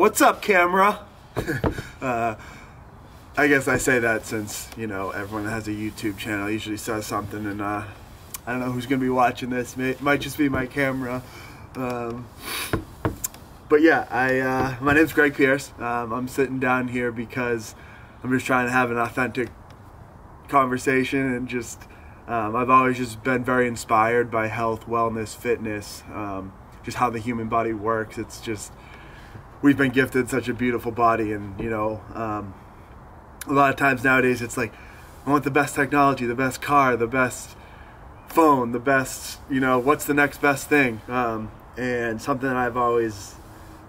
What's up, camera? I guess I say that since, you know, everyone that has a YouTube channel usually says something, and I don't know who's gonna be watching this. It might just be my camera. But yeah, my name's Greg Pierce. I'm sitting down here because I'm just trying to have an authentic conversation, and just I've always just been very inspired by health, wellness, fitness, just how the human body works. It's just, we've been gifted such a beautiful body, and you know, a lot of times nowadays it's like, I want the best technology, the best car, the best phone, the best, you know, what's the next best thing? And something that I've always,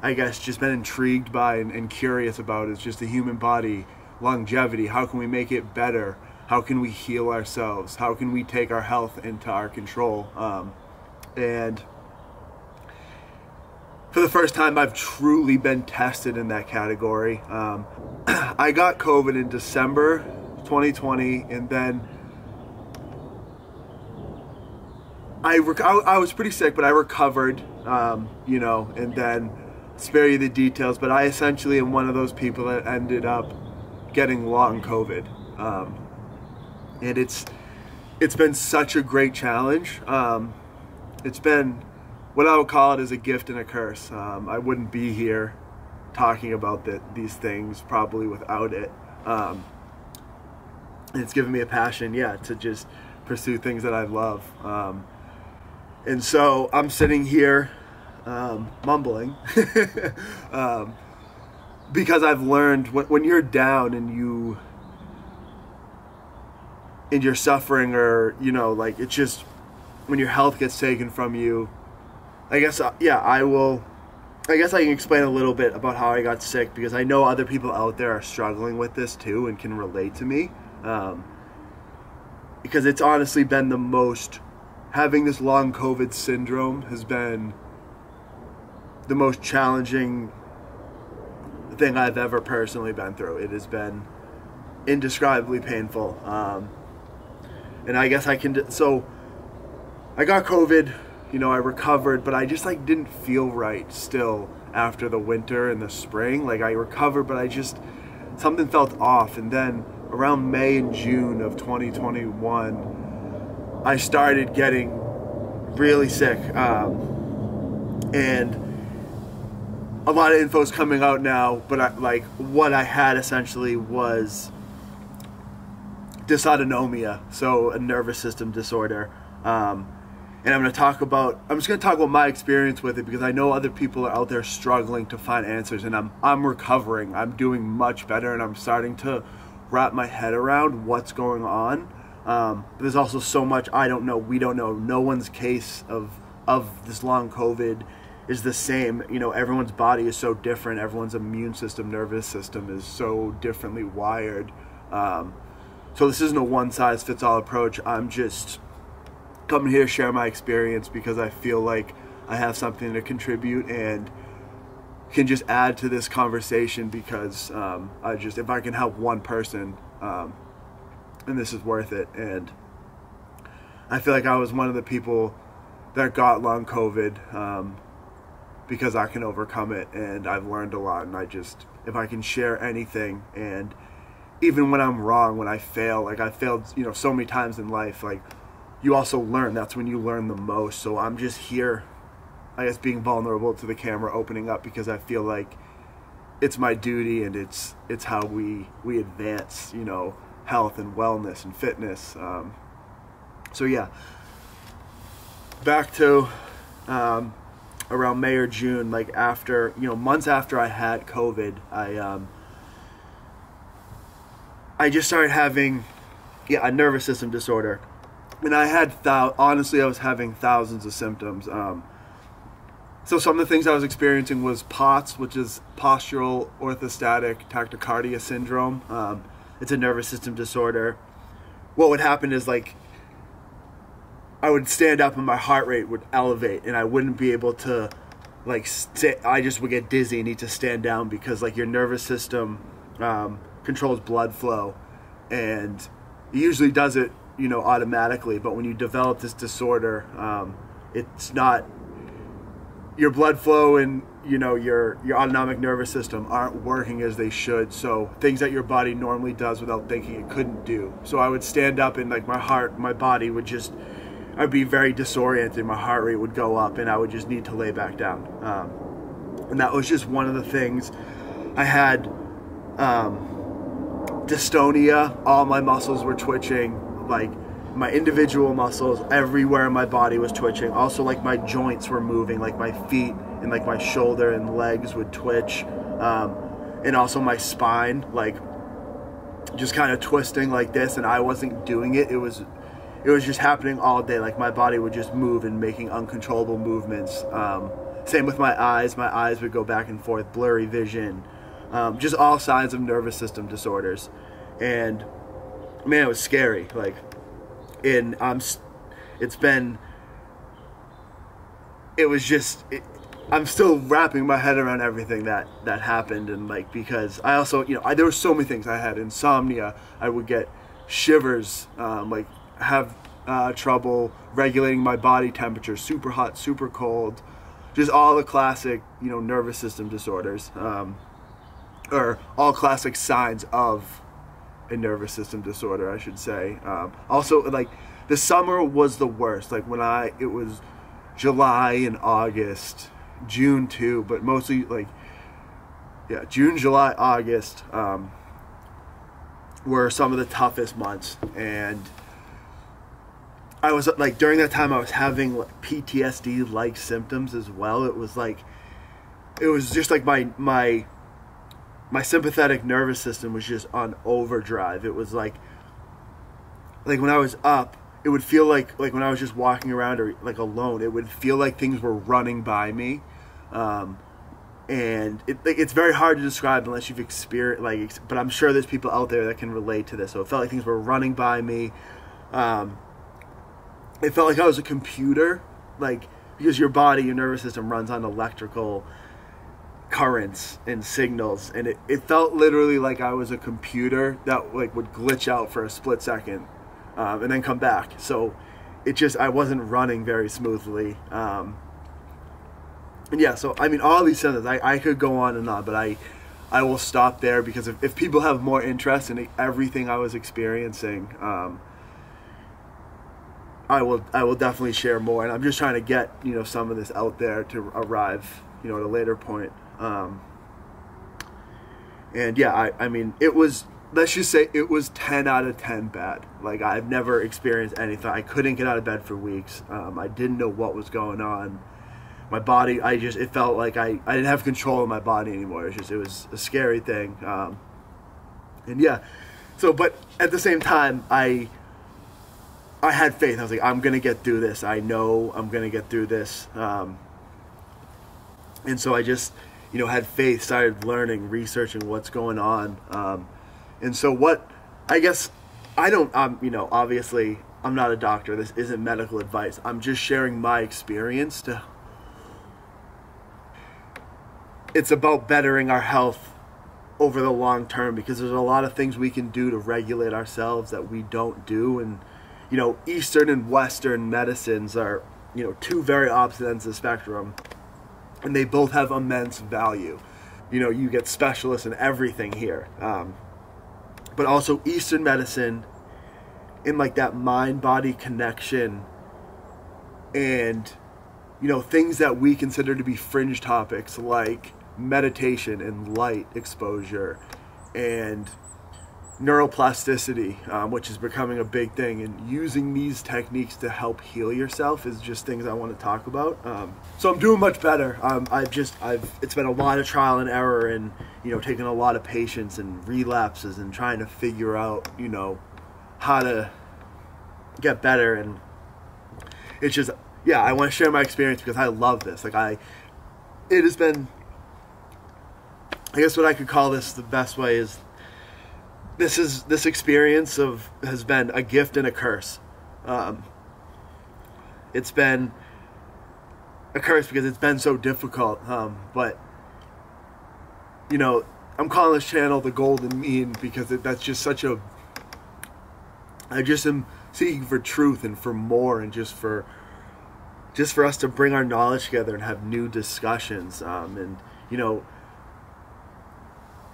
I guess, just been intrigued by and curious about is just the human body, longevity. How can we make it better? How can we heal ourselves? How can we take our health into our control? And for the first time, I've truly been tested in that category. I got COVID in December 2020, and then I was pretty sick, but I recovered, you know, and then spare you the details, but I essentially am one of those people that ended up getting long COVID. And it's been such a great challenge. It's been, what I would call it, is a gift and a curse. I wouldn't be here talking about these things probably without it. And it's given me a passion, yeah, to just pursue things that I love. And so I'm sitting here mumbling because I've learned when you're down and you're suffering, or, you know, like, it's just when your health gets taken from you, I guess, yeah, I guess I can explain a little bit about how I got sick, because I know other people out there are struggling with this too and can relate to me. Because it's honestly been the most, having this long COVID syndrome has been the most challenging thing I've ever personally been through. It has been indescribably painful. And I guess so I got COVID, you know, I recovered, but I just like didn't feel right still after the winter and the spring. Like, I recovered, but something felt off. And then around May and June of 2021, I started getting really sick. And a lot of info is coming out now, but what I had essentially was dysautonomia, so a nervous system disorder. And I'm just going to talk about my experience with it, because I know other people are out there struggling to find answers, and I'm recovering. I'm doing much better, and I'm starting to wrap my head around what's going on. But there's also so much I don't know. We don't know. No one's case of this long COVID is the same. You know, everyone's body is so different. Everyone's immune system, nervous system is so differently wired. So this isn't a one-size-fits-all approach. I'm just coming here to share my experience because I feel like I have something to contribute and can just add to this conversation, because if I can help one person, and this is worth it. And I feel like I was one of the people that got long COVID, because I can overcome it, and I've learned a lot. And if I can share anything, and even when I'm wrong, when I fail, like I failed, you know, so many times in life, like, you also learn. That's when you learn the most. So I'm just here, I guess, being vulnerable to the camera, opening up, because I feel like it's my duty, and it's how we advance, you know, health and wellness and fitness. So yeah, back to around May or June, like after, you know, months after I had COVID, I just started having, a nervous system disorder. And I had, honestly, I was having thousands of symptoms. So some of the things I was experiencing was POTS, which is postural orthostatic tachycardia syndrome. It's a nervous system disorder. What would happen is, like, I would stand up and my heart rate would elevate, and I wouldn't be able to, like, I just would get dizzy and need to stand down, because, like, your nervous system controls blood flow, and it usually does it, you know, automatically. But when you develop this disorder, it's not, your blood flow and your autonomic nervous system aren't working as they should. So things that your body normally does without thinking it couldn't do. So I would stand up and like my body would just, I'd be very disoriented. My heart rate would go up and I would just need to lay back down. And that was just one of the things. I had dystonia. All my muscles were twitching, like my individual muscles everywhere in my body was twitching. Also, like my joints were moving, like my feet and like my shoulder and legs would twitch, and also my spine, like just kind of twisting like this. And I wasn't doing it. It was just happening all day. Like my body would just move and making uncontrollable movements. Same with my eyes. My eyes would go back and forth, blurry vision, just all signs of nervous system disorders. And man, it was scary. Like, and I'm still wrapping my head around everything that happened. And like, because I also, there were so many things. I had insomnia. I would get shivers, like have trouble regulating my body temperature, super hot, super cold, just all the classic, nervous system disorders, or all classic signs of a nervous system disorder, I should say. Also, like, the summer was the worst. Like it was July and August, June too, but mostly like, yeah, June, July, August were some of the toughest months. And I was like, during that time I was having like PTSD like symptoms as well. It was just like my sympathetic nervous system was just on overdrive. It was like when I was up, it would feel like when I was just walking around or like alone, it would feel like things were running by me. And it's very hard to describe unless you've experienced, but I'm sure there's people out there that can relate to this. So it felt like things were running by me. It felt like I was a computer, like, because your body, your nervous system runs on electrical currents and signals, and it felt literally like I was a computer that like would glitch out for a split second, and then come back. So I wasn't running very smoothly. And yeah, so I mean, all these symptoms, I could go on and on, but I will stop there, because if people have more interest in everything I was experiencing, I will definitely share more. And I'm just trying to get, some of this out there to arrive, at a later point. And yeah, I mean, let's just say it was 10 out of 10 bad. Like, I've never experienced anything. I couldn't get out of bed for weeks. I didn't know what was going on. My body, it felt like I didn't have control of my body anymore. It was a scary thing. And yeah, but at the same time, I had faith. I was like, I'm going to get through this. I know I'm going to get through this. And so I just, had faith, started learning, researching what's going on. And so obviously I'm not a doctor. This isn't medical advice. I'm just sharing my experience it's about bettering our health over the long term, because there's a lot of things we can do to regulate ourselves that we don't do. And, Eastern and Western medicines are, two very opposite ends of the spectrum, and they both have immense value. You get specialists in everything here. But also Eastern medicine, in like that mind-body connection, and, things that we consider to be fringe topics like meditation and light exposure and neuroplasticity, which is becoming a big thing, and using these techniques to help heal yourself is just things I want to talk about. So I'm doing much better. It's been a lot of trial and error, and taking a lot of patience and relapses and trying to figure out how to get better. And it's just, yeah, I want to share my experience because I love this. Like, it has been, I guess what I could call this the best way is, this experience has been a gift and a curse. It's been a curse because it's been so difficult. But I'm calling this channel the Golden Mean, because that's just I just am seeking for truth and for more, and just for just for us to bring our knowledge together and have new discussions. And you know,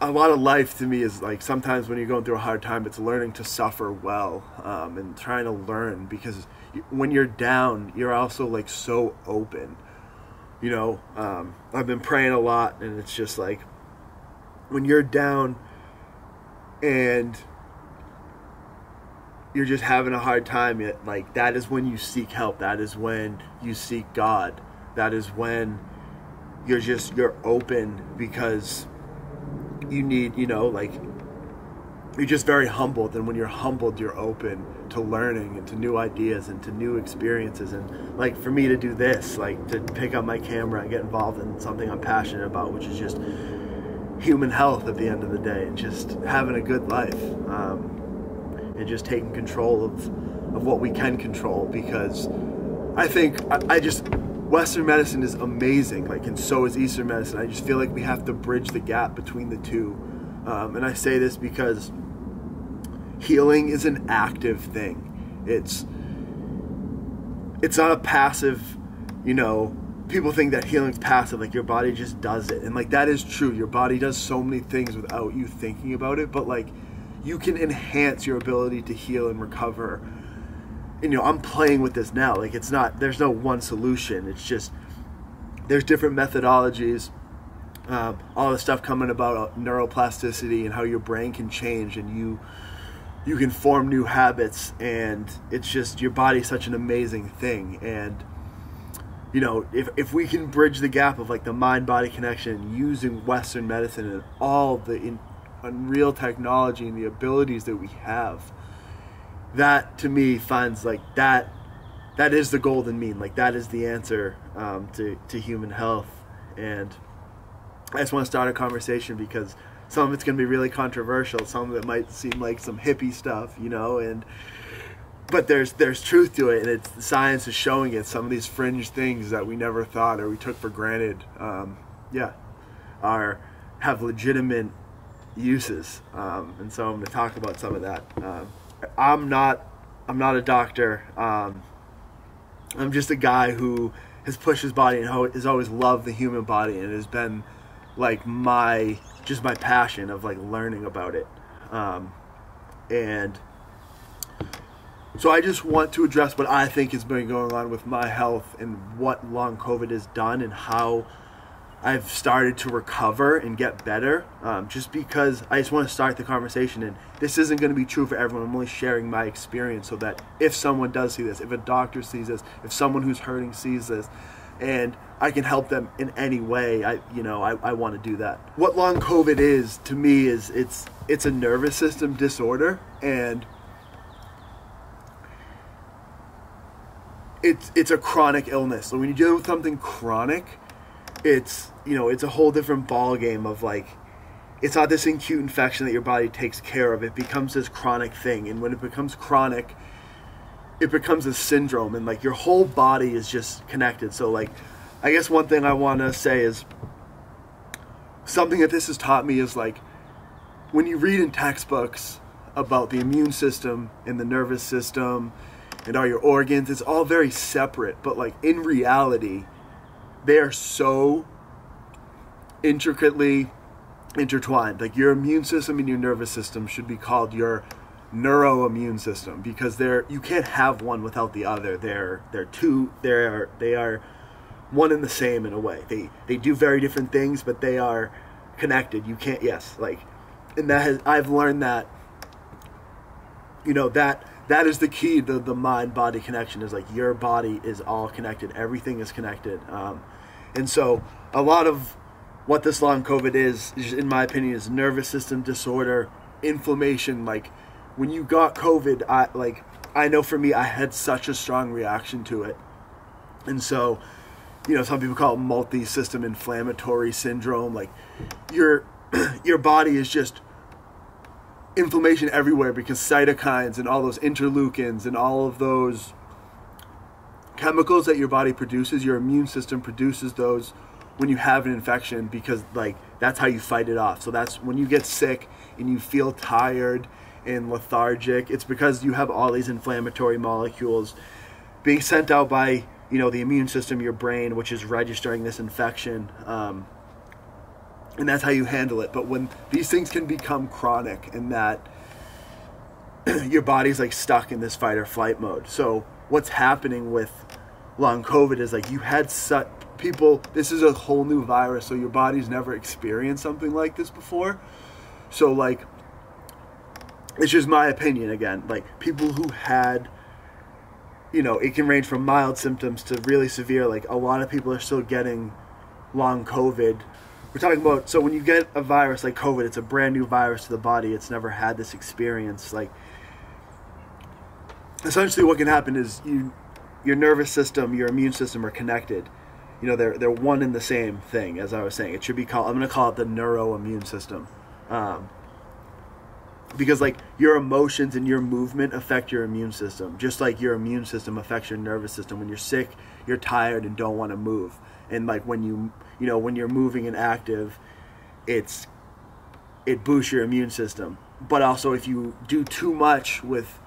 a lot of life to me is like, sometimes when you're going through a hard time, it's learning to suffer well, and trying to learn, because when you're down, you're also like so open. You know, I've been praying a lot, and it's just like, when you're down and you're just having a hard time, like, that is when you seek help. That is when you seek God. That is when you're open, because you need, you know, like, you're just very humbled. And when you're humbled, you're open to learning and to new ideas and to new experiences. And like, for me to do this, like, to pick up my camera and get involved in something I'm passionate about, which is just human health at the end of the day, and just having a good life, and just taking control of what we can control. Because I think I just, Western medicine is amazing, like, and so is Eastern medicine. I just feel like we have to bridge the gap between the two. And I say this because healing is an active thing. It's not a passive, you know, people think that healing's passive, like your body just does it. And like, that is true. Your body does so many things without you thinking about it, but like, you can enhance your ability to heal and recover. And, you know, I'm playing with this now. Like, it's not, there's no one solution. It's just, there's different methodologies. All the stuff coming about neuroplasticity and how your brain can change, and you can form new habits, and it's just, your body's such an amazing thing. And, you know, if we can bridge the gap of like the mind-body connection using Western medicine and all the unreal technology and the abilities that we have, that to me finds like that is the golden mean. Like, that is the answer to human health. And I just want to start a conversation, because some of it's going to be really controversial. Some of it might seem like some hippie stuff, you know, but there's truth to it, and it's, the science is showing it. Some of these fringe things that we never thought or we took for granted, have legitimate uses. And so I'm going to talk about some of that. I'm not a doctor. I'm just a guy who has pushed his body and has always loved the human body, and it has been like my passion of like learning about it. And so I just want to address what I think has been going on with my health, and what long COVID has done, and how I've started to recover and get better, just because I just want to start the conversation. And this isn't going to be true for everyone. I'm only sharing my experience, so that if someone does see this, if a doctor sees this, if someone who's hurting sees this, and I can help them in any way, I want to do that. What long COVID is to me is it's a nervous system disorder, and it's a chronic illness. So when you deal with something chronic, it's a whole different ball game of like, it's not this acute infection that your body takes care of. It becomes this chronic thing, and when it becomes chronic, it becomes a syndrome, and like your whole body is just connected. So like, I guess one thing I want to say is, something that this has taught me is like, when you read in textbooks about the immune system and the nervous system and all your organs, it's all very separate, but like in reality, they are so intricately intertwined. Like, your immune system and your nervous system should be called your neuroimmune system, because you can't have one without the other. They are one and the same in a way. They do very different things, but they are connected. You can't, and I've learned that, that is the key to the mind-body connection, is like, your body is all connected. Everything is connected. And so a lot of what this long COVID is, in my opinion, is nervous system disorder, inflammation. Like, when you got COVID, I know for me, I had such a strong reaction to it. And so, some people call it multi-system inflammatory syndrome. Like, your body is just inflammation everywhere, because cytokines and all those interleukins and all of those chemicals that your body produces, your immune system produces those when you have an infection, because like, that's how you fight it off. So that's when you get sick and you feel tired and lethargic, it's because you have all these inflammatory molecules being sent out by the immune system, your brain, which is registering this infection, and that's how you handle it. But when these things can become chronic, and that your body's like stuck in this fight or flight mode. So what's happening with long COVID is like you had people, this is a whole new virus, so your body's never experienced something like this before. So like, it's just my opinion again, like people who had, it can range from mild symptoms to really severe. Like a lot of people are still getting long COVID. We're talking about, so when you get a virus like COVID, it's a brand new virus to the body. It's never had this experience. Like essentially what can happen is your nervous system, your immune system are connected. They're one and the same thing, as I was saying. It should be called, I'm going to call it the neuro immune system. Because like your emotions and your movement affect your immune system, just like your immune system affects your nervous system. When you're sick, you're tired and don't want to move. And like when when you're moving and active, it boosts your immune system. But also if you do too much with,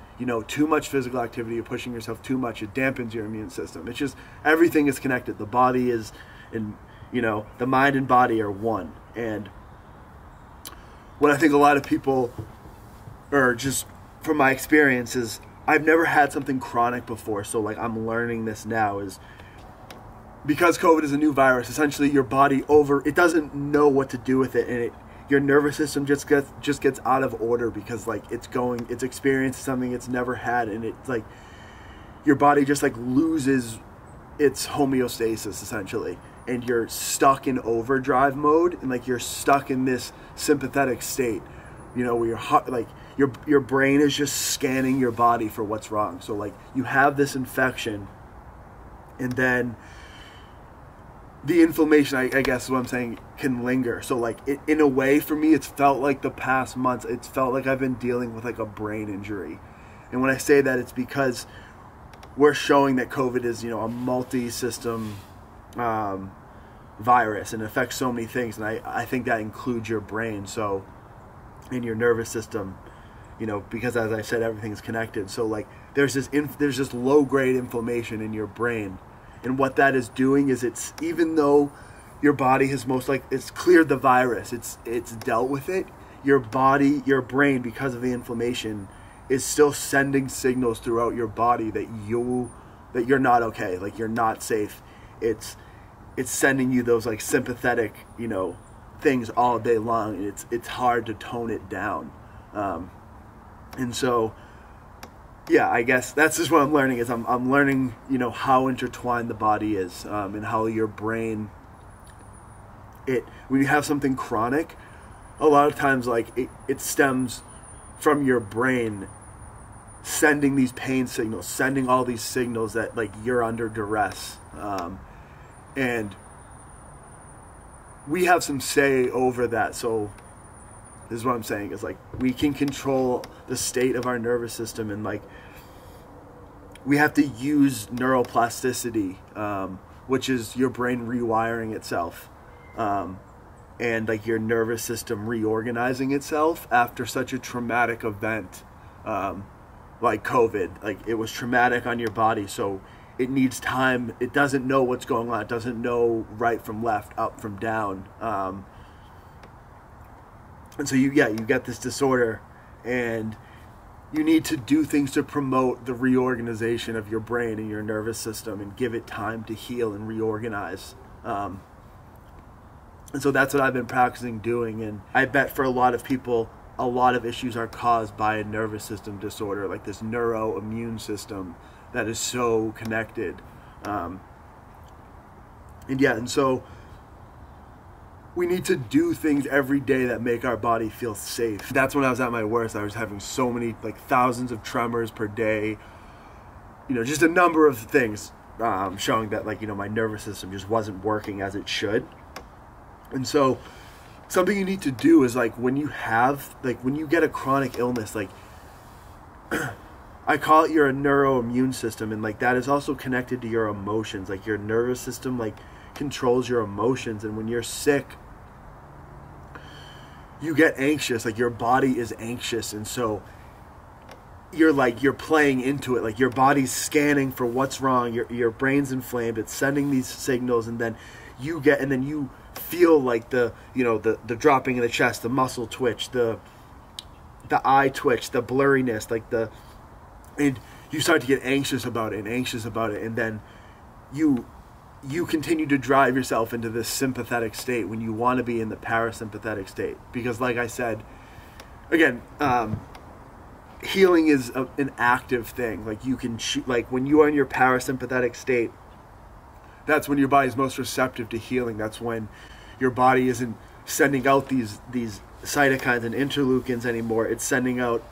too much physical activity, you're pushing yourself too much, it dampens your immune system. It's just, everything is connected. The body is, and the mind and body are one. And what I think a lot of people, or just from my experience, is I've never had something chronic before, so like I'm learning this now, is because COVID is a new virus, essentially your body it doesn't know what to do with it, and your nervous system just gets out of order because like it's experienced something it's never had, and it's like your body just like loses its homeostasis essentially, and you're stuck in overdrive mode, and like you're stuck in this sympathetic state, where your heart, like your brain is just scanning your body for what's wrong. So like you have this infection, and then the inflammation, I guess is what I'm saying, can linger. So like in a way for me, it's felt like the past months, it's felt like I've been dealing with like a brain injury. And when I say that, it's because we're showing that COVID is, a multi-system virus, and it affects so many things. And I think that includes your brain. So in your nervous system, because as I said, everything's connected. So like there's this low-grade inflammation in your brain. And what that is doing is, it's, even though your body has it's cleared the virus, it's dealt with it, your brain, because of the inflammation, is still sending signals throughout your body that you're not okay, like you're not safe. It's sending you those like sympathetic, things all day long, and it's hard to tone it down. And so, yeah, I guess that's just what I'm learning, is I'm learning, how intertwined the body is, and how your brain, when you have something chronic, a lot of times like it stems from your brain sending these pain signals, sending all these signals that like you're under duress. And we have some say over that. So this is what I'm saying, is like we can control the state of our nervous system, and like we have to use neuroplasticity, which is your brain rewiring itself, and like your nervous system reorganizing itself after such a traumatic event, like COVID. Like it was traumatic on your body, so it needs time. It doesn't know what's going on. It doesn't know right from left, up from down. And so you get this disorder, and you need to do things to promote the reorganization of your brain and your nervous system, and give it time to heal and reorganize. And so that's what I've been practicing doing. And I bet for a lot of people, a lot of issues are caused by a nervous system disorder, like this neuro immune system that is so connected. And so we need to do things every day that make our body feel safe. That's when I was at my worst. I was having so many, like thousands of tremors per day, just a number of things showing that like, my nervous system just wasn't working as it should. And so something you need to do is like when you get a chronic illness, like I call it your neuroimmune system, and like that is also connected to your emotions. Like your nervous system like controls your emotions, and when you're sick, you get anxious, like your body is anxious. And so you're playing into it, like your body's scanning for what's wrong, your brain's inflamed, it's sending these signals, and then you feel like the dropping in the chest, the muscle twitch, the eye twitch, the blurriness, and you start to get anxious about it, and then you continue to drive yourself into this sympathetic state when you want to be in the parasympathetic state. Because like I said, again, healing is an active thing. Like you can like when you are in your parasympathetic state, that's when your body's most receptive to healing. That's when your body isn't sending out these cytokines and interleukins anymore. It's sending out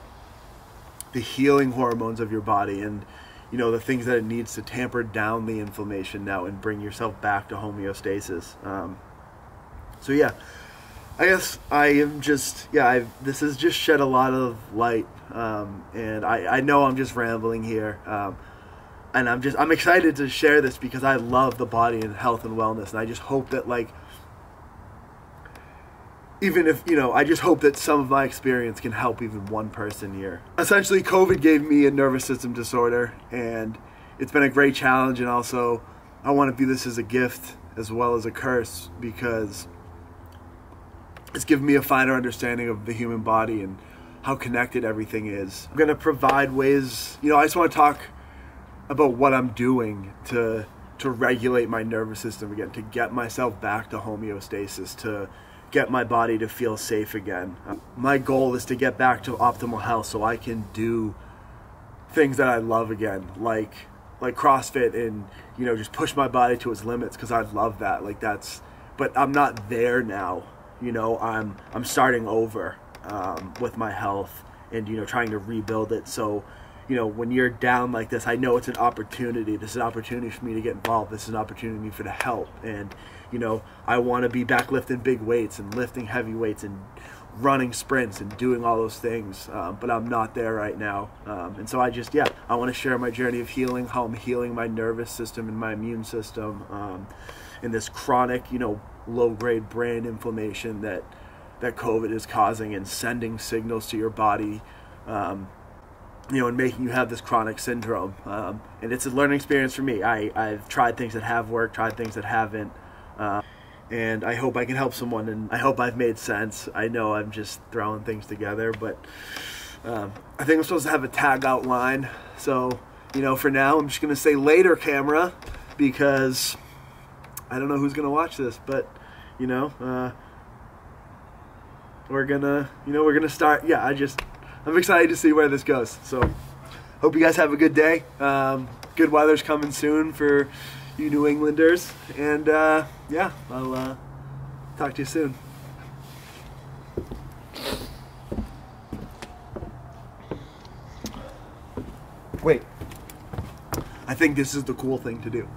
the healing hormones of your body, and the things that it needs to tamper down the inflammation now and bring yourself back to homeostasis. So yeah, I guess I am just, this has just shed a lot of light, and I know I'm just rambling here, and I'm excited to share this because I love the body and health and wellness, and I just hope that even if, I just hope that some of my experience can help even one person here. Essentially, COVID gave me a nervous system disorder, and it's been a great challenge, and also I want to view this as a gift as well as a curse, because it's given me a finer understanding of the human body and how connected everything is. I'm going to provide ways, I just want to talk about what I'm doing to regulate my nervous system again, to get myself back to homeostasis, to get my body to feel safe again. My goal is to get back to optimal health so I can do things that I love again, like CrossFit, and just push my body to its limits, because I love that. But I'm not there now. I'm starting over with my health, and trying to rebuild it. So when you're down like this, I know it's an opportunity. This is an opportunity for me to get involved. This is an opportunity for me to help. And I want to be back lifting big weights and lifting heavy weights and running sprints and doing all those things, but I'm not there right now. And so I want to share my journey of healing, how I'm healing my nervous system and my immune system, in this chronic, low-grade brain inflammation that COVID is causing, and sending signals to your body, and making you have this chronic syndrome. And it's a learning experience for me. I've tried things that have worked, tried things that haven't. And I hope I can help someone, and I hope I've made sense. I know I'm just throwing things together, but I think I'm supposed to have a tag out line. So, for now, I'm just going to say later, camera, because I don't know who's going to watch this, but, we're gonna start. Yeah, I'm excited to see where this goes. So, hope you guys have a good day. Good weather's coming soon for you New Englanders, and I'll talk to you soon. Wait, I think this is the cool thing to do.